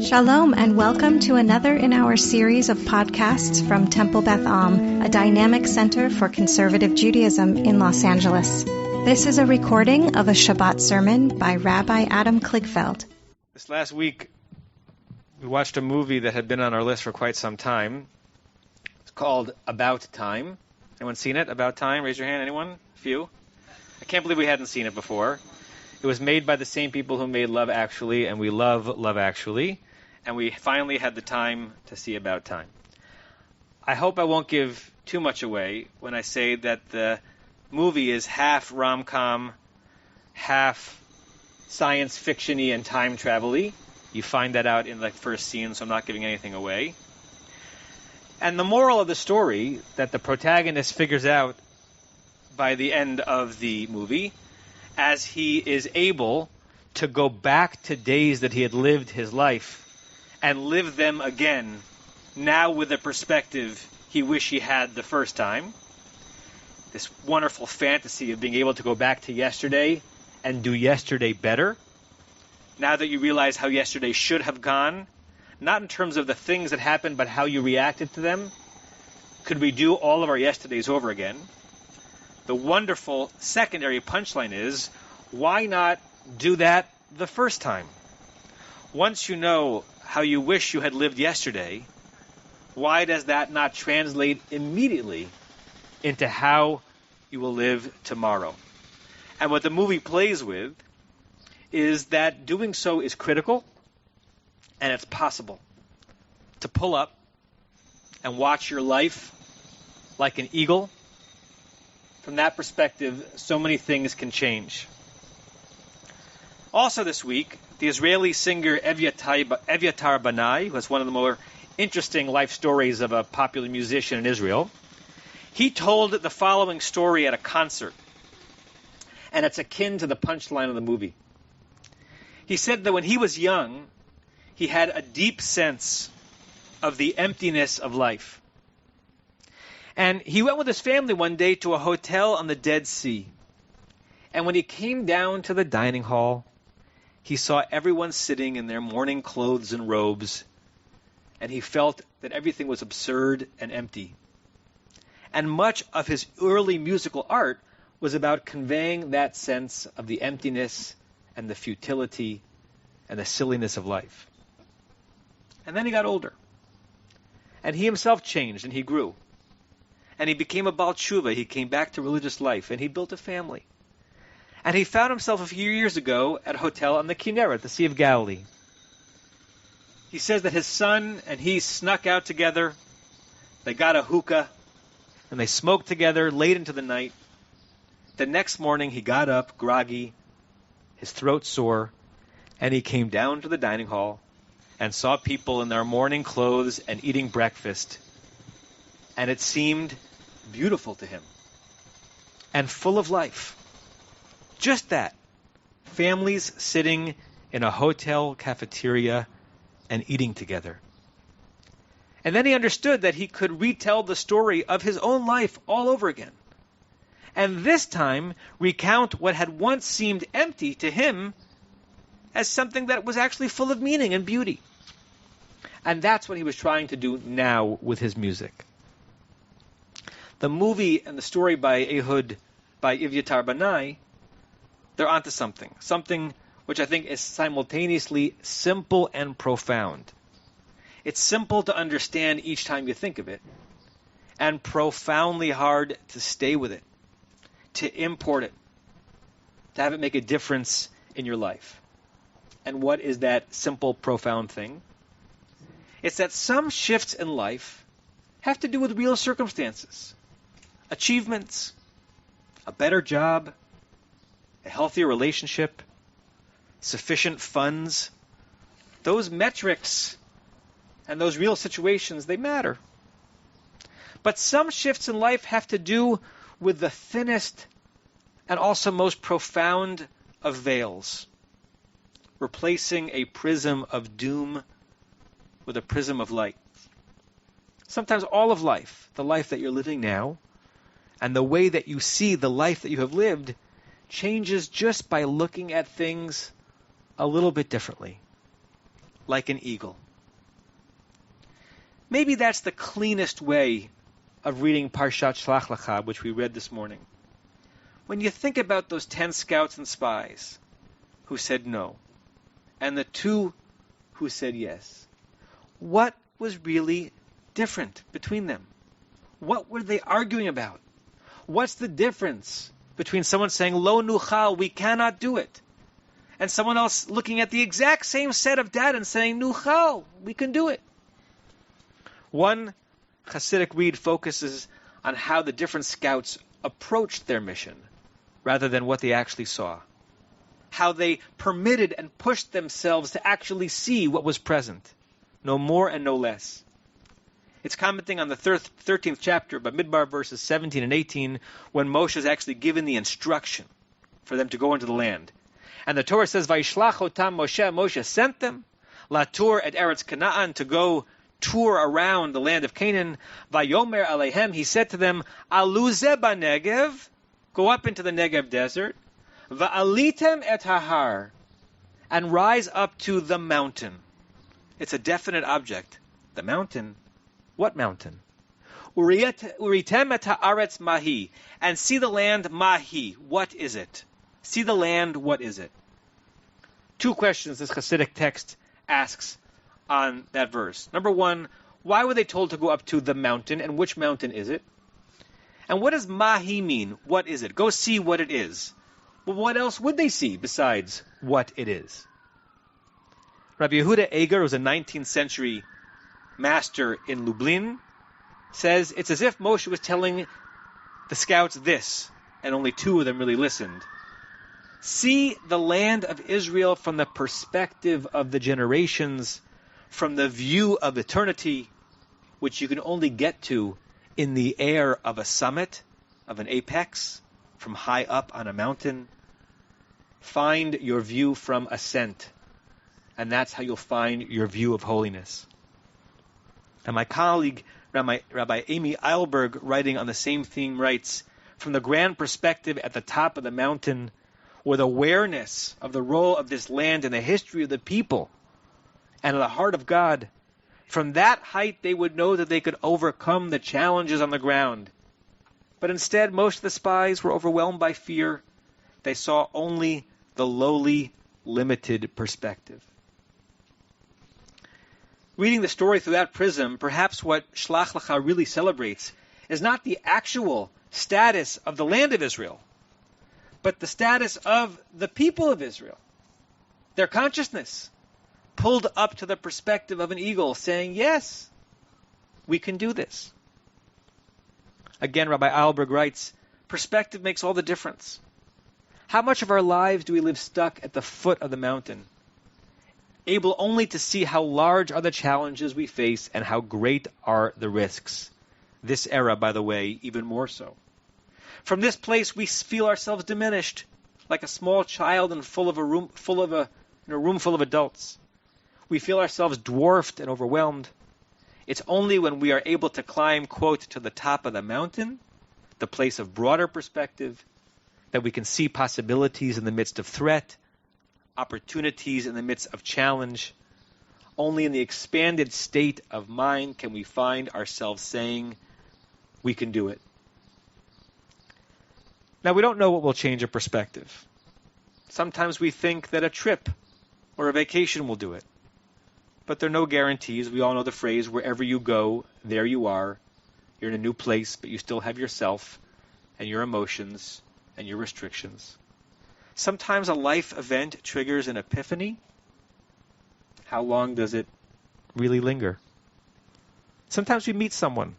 Shalom and welcome to another in our series of podcasts from Temple Beth Am, a dynamic center for conservative Judaism in Los Angeles. This is a recording of a Shabbat sermon by Rabbi Adam Kligfeld. This last week, we watched a movie that had been on our list for quite some time. It's called About Time. Anyone seen it? About Time? Raise your hand. Anyone? A few? I can't believe we hadn't seen it before. It was made by the same people who made Love Actually, and we love Love Actually. And we finally had the time to see About Time. I hope I won't give too much away when I say that the movie is half rom-com, half science fiction-y and time travel-y. You find that out in the first scene, so I'm not giving anything away. And the moral of the story that the protagonist figures out by the end of the movie, as he is able to go back to days that he had lived his life and live them again, now with a perspective he wished he had the first time. This wonderful fantasy of being able to go back to yesterday and do yesterday better, now that you realize how yesterday should have gone, not in terms of the things that happened, but how you reacted to them. Could we do all of our yesterdays over again? The wonderful secondary punchline is, why not do that the first time? Once you know how you wish you had lived yesterday, why does that not translate immediately into how you will live tomorrow? And what the movie plays with is that doing so is critical, and it's possible to pull up and watch your life like an eagle. From that perspective, so many things can change. Also this week, the Israeli singer Evyatar Banai, who has one of the more interesting life stories of a popular musician in Israel, he told the following story at a concert, and it's akin to the punchline of the movie. He said that when he was young, he had a deep sense of the emptiness of life. And he went with his family one day to a hotel on the Dead Sea. And when he came down to the dining hall, he saw everyone sitting in their mourning clothes and robes, and he felt that everything was absurd and empty. And much of his early musical art was about conveying that sense of the emptiness and the futility and the silliness of life. And then he got older. And he himself changed and he grew. And he became a Baal Tshuva. He came back to religious life and he built a family. And he found himself a few years ago at a hotel on the Kinneret, the Sea of Galilee. He says that his son and he snuck out together. They got a hookah and they smoked together late into the night. The next morning he got up, groggy, his throat sore, and he came down to the dining hall and saw people in their mourning clothes and eating breakfast. And it seemed beautiful to him and full of life. Just that. Families sitting in a hotel cafeteria and eating together. And then he understood that he could retell the story of his own life all over again. And this time recount what had once seemed empty to him as something that was actually full of meaning and beauty. And that's what he was trying to do now with his music. The movie and the story by Evyatar Banai, they're onto something which I think is simultaneously simple and profound. It's simple to understand each time you think of it, and profoundly hard to stay with it, to import it, to have it make a difference in your life. And what is that simple, profound thing? It's that some shifts in life have to do with real circumstances, achievements, a better job, a healthier relationship, sufficient funds. Those metrics and those real situations, they matter. But some shifts in life have to do with the thinnest and also most profound of veils, replacing a prism of doom with a prism of light. Sometimes all of life, the life that you're living now, and the way that you see the life that you have lived changes just by looking at things a little bit differently. like an eagle. Maybe that's the cleanest way of reading Parshat Shlach Lecha, which we read this morning. When you think about those 10 scouts and spies who said no, and the 2 who said yes, what was really different between them? What were they arguing about? What's the difference between someone saying, Lo nuchal, we cannot do it, and someone else looking at the exact same set of data and saying, nuchal, we can do it? One Hasidic read focuses on how the different scouts approached their mission rather than what they actually saw. How they permitted and pushed themselves to actually see what was present. No more and no less. It's commenting on the 13th chapter of Bamidbar, verses 17 and 18, when Moshe is actually given the instruction for them to go into the land. And the Torah says, Vayishlach otam Moshe, Moshe sent them, Latur et Eretz Canaan, to go tour around the land of Canaan. Vayomer aleihem, he said to them, Alu ze b'negev, go up into the Negev desert, va'alitem et hahar, and rise up to the mountain. It's a definite object. The mountain. What mountain? Uritem et haaretz mahi, and see the land mahi. What is it? See the land, what is it? 2 questions this Hasidic text asks on that verse. Number 1, why were they told to go up to the mountain, and which mountain is it? And what does mahi mean? What is it? Go see what it is. But what else would they see besides what it is? Rabbi Yehuda Eger, who was a 19th century master in Lublin, says it's as if Moshe was telling the scouts this, and only 2 of them really listened. See the land of Israel from the perspective of the generations, from the view of eternity, which you can only get to in the air of a summit, of an apex, from high up on a mountain. Find your view from ascent, and that's how you'll find your view of holiness. And my colleague, Rabbi Amy Eilberg, writing on the same theme, writes, from the grand perspective at the top of the mountain, with awareness of the role of this land in the history of the people and in the heart of God, from that height they would know that they could overcome the challenges on the ground. But instead, most of the spies were overwhelmed by fear. They saw only the lowly, limited perspective. Reading the story through that prism, perhaps what Shlach Lecha really celebrates is not the actual status of the land of Israel, but the status of the people of Israel. Their consciousness pulled up to the perspective of an eagle, saying, yes, we can do this. Again, Rabbi Eilberg writes, perspective makes all the difference. How much of our lives do we live stuck at the foot of the mountain, able only to see how large are the challenges we face and how great are the risks? This era, by the way, even more so. From this place, we feel ourselves diminished, like a small child in a room full of adults. We feel ourselves dwarfed and overwhelmed. It's only when we are able to climb, quote, to the top of the mountain, the place of broader perspective, that we can see possibilities in the midst of threat, opportunities in the midst of challenge. Only in the expanded state of mind can we find ourselves saying, we can do it. Now, we don't know what will change a perspective. Sometimes we think that a trip or a vacation will do it. But there are no guarantees. We all know the phrase, wherever you go, there you are. You're in a new place, but you still have yourself and your emotions and your restrictions. Sometimes a life event triggers an epiphany. How long does it really linger? Sometimes we meet someone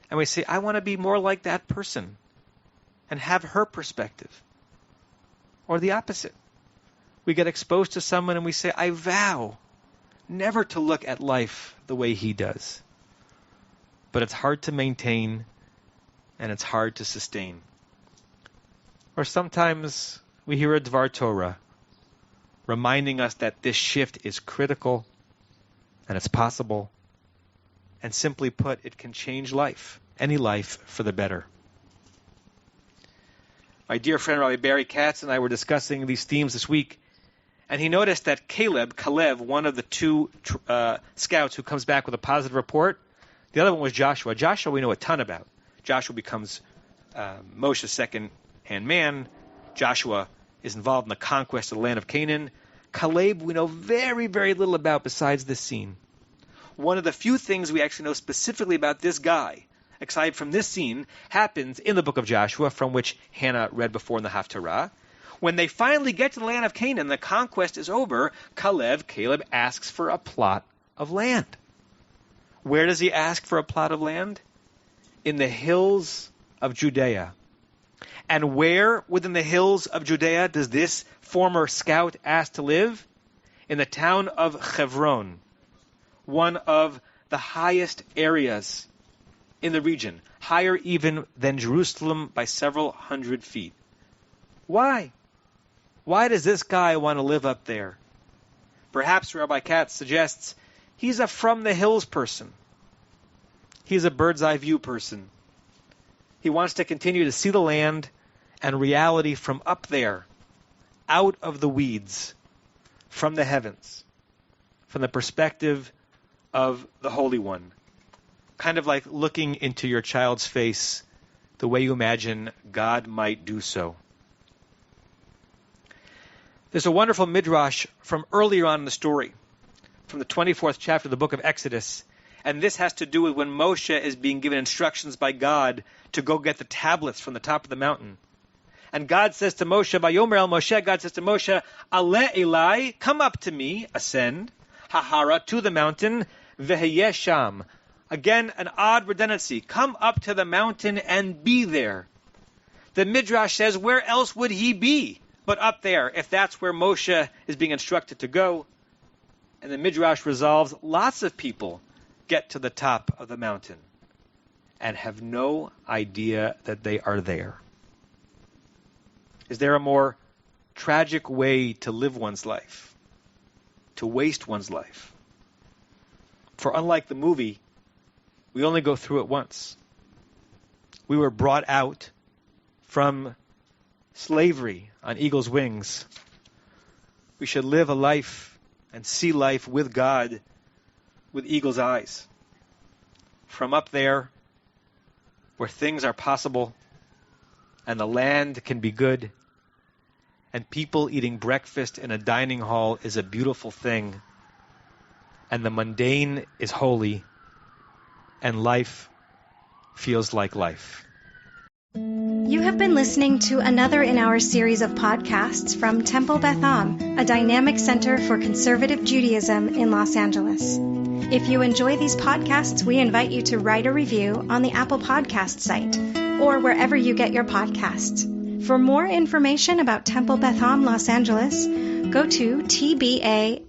and we say, I want to be more like that person and have her perspective. Or the opposite. We get exposed to someone and we say, I vow never to look at life the way he does. But it's hard to maintain and it's hard to sustain. Or sometimes we hear a Dvar Torah reminding us that this shift is critical and it's possible. And simply put, it can change life, any life, for the better. My dear friend Rabbi Barry Katz and I were discussing these themes this week, And he noticed that Kalev, one of the two scouts who comes back with a positive report, the other one was Joshua. Joshua we know a ton about. Joshua becomes Moshe's second-hand man. Joshua is involved in the conquest of the land of Canaan. Caleb we know very, very little about besides this scene. One of the few things we actually know specifically about this guy, aside from this scene, happens in the book of Joshua, from which Hannah read before in the Haftorah. When they finally get to the land of Canaan, the conquest is over, Caleb asks for a plot of land. Where does he ask for a plot of land? In the hills of Judea. And where within the hills of Judea does this former scout ask to live? In the town of Hebron, one of the highest areas in the region, higher even than Jerusalem by several hundred feet. Why? Why does this guy want to live up there? Perhaps Rabbi Katz suggests he's a from-the-hills person. He's a bird's-eye view person. He wants to continue to see the land and reality from up there, out of the weeds, from the heavens, from the perspective of the Holy One. Kind of like looking into your child's face the way you imagine God might do so. There's a wonderful midrash from earlier on in the story, from the 24th chapter of the book of Exodus, and this has to do with when Moshe is being given instructions by God to go get the tablets from the top of the mountain. And God says to Moshe, Vayomer el Moshe, God says to Moshe, Ale Elai, come up to me, ascend, Hahara, to the mountain, Veheyeh Sham. Again, an odd redundancy. Come up to the mountain and be there. The Midrash says, where else would he be but up there, if that's where Moshe is being instructed to go? And the Midrash resolves, lots of people get to the top of the mountain and have no idea that they are there. Is there a more tragic way to live one's life? To waste one's life? For unlike the movie, we only go through it once. We were brought out from slavery on eagle's wings. We should live a life and see life with God with eagle's eyes. From up there, where things are possible, and the land can be good, and people eating breakfast in a dining hall is a beautiful thing, and the mundane is holy, and life feels like life. You have been listening to another in our series of podcasts from Temple Beth Am, a dynamic center for conservative Judaism in Los Angeles. If you enjoy these podcasts, we invite you to write a review on the Apple Podcast site or wherever you get your podcasts. For more information about Temple Beth Am Los Angeles, go to tbala.org.